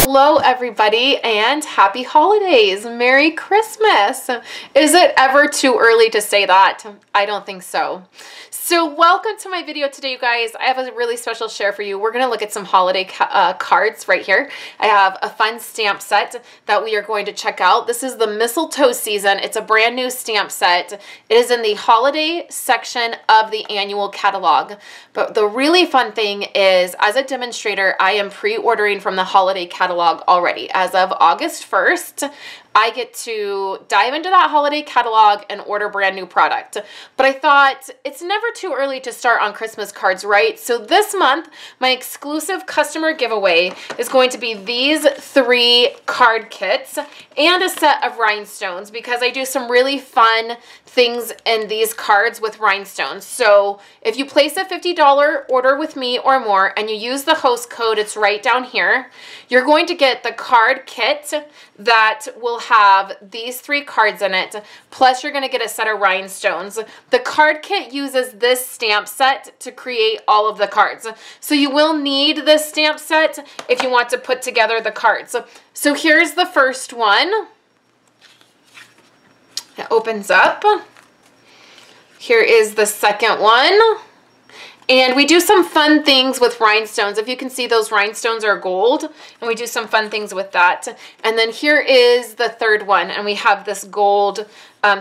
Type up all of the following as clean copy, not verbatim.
Hello everybody and happy holidays. Merry Christmas. Is it ever too early to say that? I don't think so. So welcome to my video today, you guys. I have a really special share for you. We're going to look at some holiday cards right here. I have a fun stamp set that we are going to check out. This is the mistletoe season. It's a brand new stamp set. It is in the holiday section of the annual catalog. But the really fun thing is, as a demonstrator, I am pre-ordering from the holiday catalog already. As of August 1st, I get to dive into that holiday catalog and order brand new product. But I thought it's never too early to start on Christmas cards, right? So this month, my exclusive customer giveaway is going to be these 3 card kits and a set of rhinestones, because I do some really fun things in these cards with rhinestones. So if you place a $50 order with me or more and you use the host code, it's right down here, you're going to get the card kit that will have these 3 cards in it, plus you're going to get a set of rhinestones. The card kit uses this stamp set to create all of the cards. So you will need this stamp set if you want to put together the cards. So here's the first one. It opens up. Here is the second one. And we do some fun things with rhinestones. If you can see, those rhinestones are gold, and we do some fun things with that. And then here is the third one, and we have this gold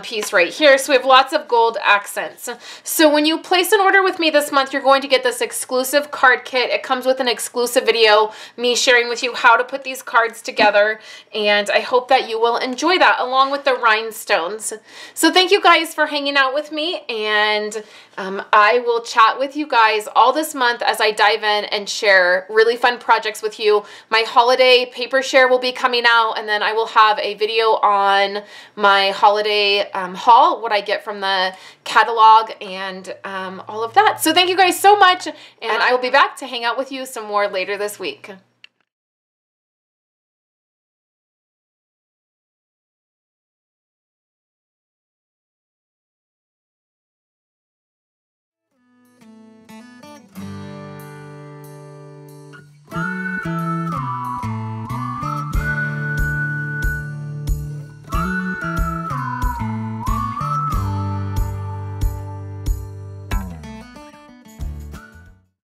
piece right here. So we have lots of gold accents. So when you place an order with me this month, you're going to get this exclusive card kit. It comes with an exclusive video, me sharing with you how to put these cards together, and I hope that you will enjoy that along with the rhinestones. So thank you guys for hanging out with me, and I will chat with you guys all this month as I dive in and share really fun projects with you. My holiday paper share will be coming out, and then I will have a video on my holiday haul, what I get from the catalog, and all of that. So thank you guys so much, and I will be back to hang out with you some more later this week.